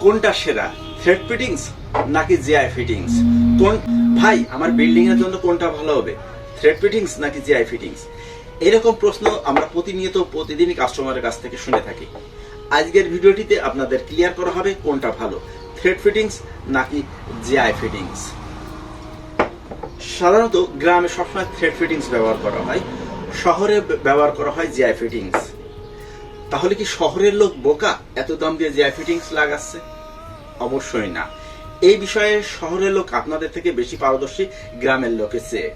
কোনটা সেরা, thread fittings নাকি জিআই ফিটিংস? কোন ভাই আমার বিল্ডিং এর জন্য কোনটা ভালো হবে, থ্রেড ফিটিংস নাকি জিআই ফিটিংস? এরকম প্রশ্ন আমরা প্রতিদিনই কাস্টমারের কাছ থেকে শুনে থাকি। আজকের ভিডিওটিতে আপনাদের ক্লিয়ার করা হবে কোনটা ভালো, থ্রেড ফিটিংস নাকি জিআই ফিটিংস। সাধারণত গ্রামে সবসময় থ্রেড ফিটিংস ব্যবহার করা হয়, শহরে ব্যবহার করা হয় জিআই ফিটিংস। তাহলে কি শহরের লোক বোকা এত দাম দিয়ে জিআই ফিটিংস লাগাচ্ছে? অবশ্যই না। এই বিষয়ে শহরের লোক আপনাদের থেকে বেশি পারদর্শী গ্রামের লোকের চেয়ে।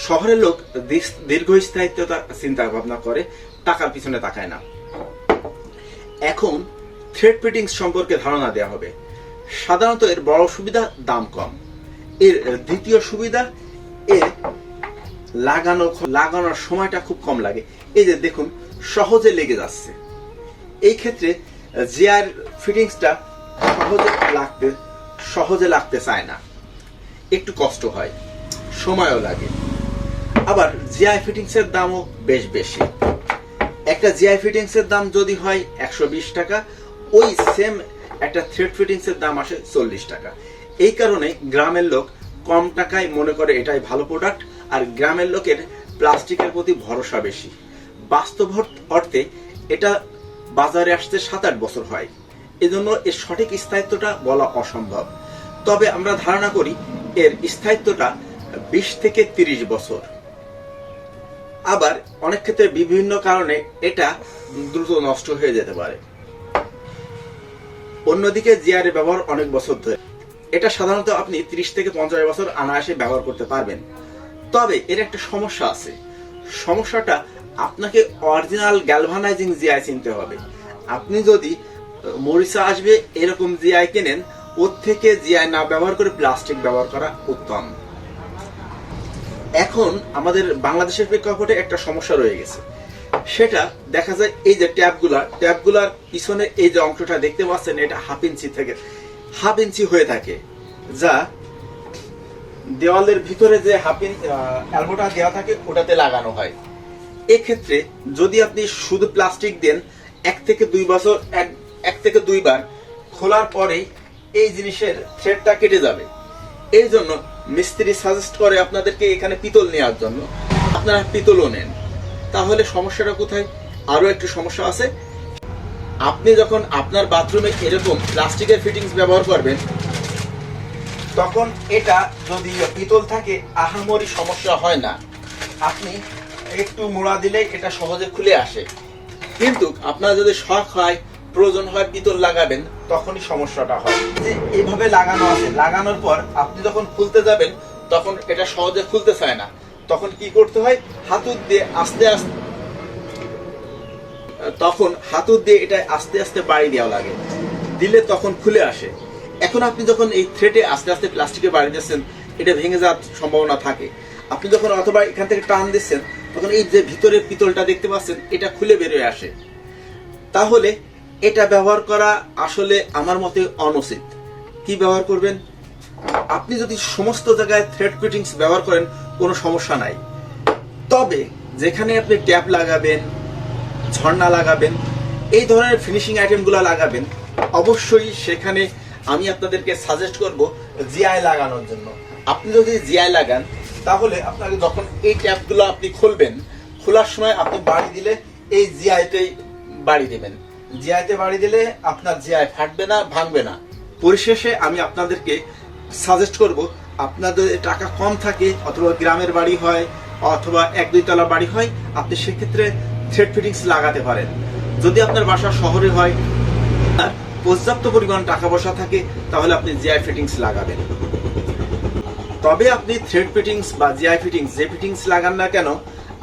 শহরের লোক দীর্ঘস্থায়িত্বতা চিন্তা ভাবনা করে, টাকার পিছনে তাকায় না। এখন থ্রেড ফিটিংস সম্পর্কে ধারণা দেওয়া হবে। সাধারণত এর বড় সুবিধা দাম কম, এর দ্বিতীয় সুবিধা এর লাগানোর সময়টা খুব কম লাগে। এই যে দেখুন সহজে লেগে যাচ্ছে। এই ক্ষেত্রে জিআই ফিটিংসটা সহজে লাগতে চায় না, একটু কষ্ট হয়, সময়ও লাগে। আবার জিআই ফিটিংস এর দামও বেশ বেশি। একটা জিআই ফিটিংস এর দাম যদি হয় 120 টাকা, ওই সেম একটা থ্রেড ফিটিংস এর দাম আসে 40 টাকা। এই কারণে গ্রামের লোক কম টাকায় মনে করে এটাই ভালো প্রোডাক্ট, আর গ্রামের লোকের প্লাস্টিকের প্রতি ভরসা বেশি। বাস্তব অর্থে এটা বাজারে আসতে 7-8 বছর হয়, এজন্য এর সঠিক স্থায়িত্বটা বলা অসম্ভব। তবে আমরা ধারণা করি এর স্থায়িত্বটা 20 থেকে 30 বছর। আবার অনেক ক্ষেত্রে বিভিন্ন কারণে এটা দ্রুত নষ্ট হয়ে যেতে পারে। অন্যদিকে জিআই ব্যবহার অনেক বছর ধরে, এটা সাধারণত আপনি 30 থেকে 50 বছর অনায়াসে ব্যবহার করতে পারবেন। তবে এর একটা সমস্যা আছে। সমস্যাটা আপনাকে অরিজিনাল গ্যালভানাইজিং জিআই চিনতে হবে। আপনি যদি মরিচা আসবে এরকম জিআই কেনেন, ওর থেকে জিআই না ব্যবহার করে প্লাস্টিক ব্যবহার করা উত্তম। এখন আমাদের বাংলাদেশের প্রেক্ষাপটে একটা সমস্যা রয়ে গেছে। সেটা দেখা যায় এই যে ট্যাপগুলার পিছনে এই যে অংশটা দেখতে পাচ্ছেন, এটা হাফ ইঞ্চি হয়ে থাকে, যা দেওয়ালের ভিতরে যে এলবোটা দেওয়া থাকে ওটাতে লাগানো হয়। এক্ষেত্রে যদি আপনি শুধু প্লাস্টিক দেন, 1 থেকে 2 বছর 1 থেকে 2 বার খোলার পরেই এই জিনিসের থ্রেডটা কেটে যাবে। এই জন্য মিস্ত্রি সাজেস্ট করে আপনাদেরকে এখানে পিতল নেওয়ার জন্য। আপনারা পিতলও নেন। তাহলে সমস্যাটা কোথায়? আরো একটু সমস্যা আছে। আপনি যখন আপনার বাথরুমে এরকম প্লাস্টিকের ফিটিংস ব্যবহার করবেন, তখন এটা যদি পিতল থাকে আহামরি সমস্যা হয় না। আপনি একটু মোড়া দিলে এটা সহজে খুলে আসে। কিন্তু আপনার যদি শখ হয়, প্রয়োজন হয় পিতল লাগাবেন, তখনই সমস্যাটা হয়। যে এইভাবে লাগানো আছে, লাগানোর পর আপনি যখন খুলতে যাবেন তখন এটা সহজে খুলতে চায় না। তখন কি করতে হয়? হাতুড় দিয়ে আস্তে আস্তে বাড়ি দেওয়া লাগে, দিলে তখন খুলে আসে। এখন আপনি যখন এই থ্রেডে আস্তে আস্তে প্লাস্টিকে বাড়ি দিচ্ছেন, এটা ভেঙে যাওয়ার সম্ভাবনা থাকে। আপনি যখন অথবা এখান থেকে টান দিচ্ছেন, তখন এই যে ভিতরে পিতলটা দেখতে পাচ্ছেন, এটা খুলে বেরোয় আসে। তাহলে এটা ব্যবহার করা আসলে আমার মতে অনুচিত। কি ব্যবহার করবেন? আপনি যদি সমস্ত জায়গায় থ্রেড ফিটিংস ব্যবহার করেন, কোনো সমস্যা নাই। তবে যেখানে আপনি ট্যাপ লাগাবেন, ঝর্ণা লাগাবেন, এই ধরনের ফিনিশিং আইটেমগুলো লাগাবেন, অবশ্যই সেখানে আমি আপনাদেরকে সাজেস্ট করব জিআই লাগানোর জন্য। আপনি যদি জিআই লাগান, তাহলে আপনাকে যখন এই ট্যাপগুলো আপনি খুলবেন, খোলার সময় আপনি বাড়ি দিলে এই জিআইতেই বাড়ি দেবেন। জিআইতে বাড়ি দিলে আপনার জিআই ফাটবে না, ভাঙবে না। পরিশেষে আমি আপনাদেরকে সাজেস্ট করব, আপনাদের টাকা কম থাকে, অথবা গ্রামের বাড়ি হয়, অথবা 1-2 তলা বাড়ি হয়, আপনি সেক্ষেত্রে থ্রেড ফিটিংস লাগাতে পারেন। যদি আপনার বাসা শহরে হয়, পর্যাপ্ত পরিমাণ টাকা পয়সা থাকে, তাহলে আপনি জিআই ফিটিংস লাগাবেন। তবে আপনি থ্রেড ফিটিংস বা জিআই ফিটিংস যে ফিটিংস লাগান না কেন,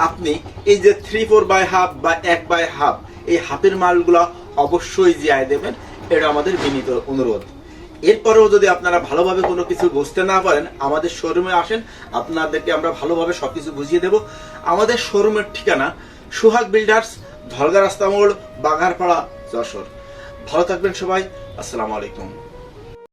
আপনি এই যে 3/4/2 বা 1/2 এই হাফের মালগুলা অবশ্যই জিআই দেবেন। এটা আমাদের বিনীত অনুরোধ। এরপরেও যদি আপনারা ভালোভাবে কোনো কিছু বুঝতে না পারেন, আমাদের শোরুমে আসেন, আপনাদেরকে আমরা ভালোভাবে সবকিছু বুঝিয়ে দেব। আমাদের শোরুমের ঠিকানা সোহাগ বিল্ডার্স, ধলগা রাস্তা মোড়, বাঘারপাড়া, যশোর। ভালো থাকবেন সবাই। আসসালামু আলাইকুম।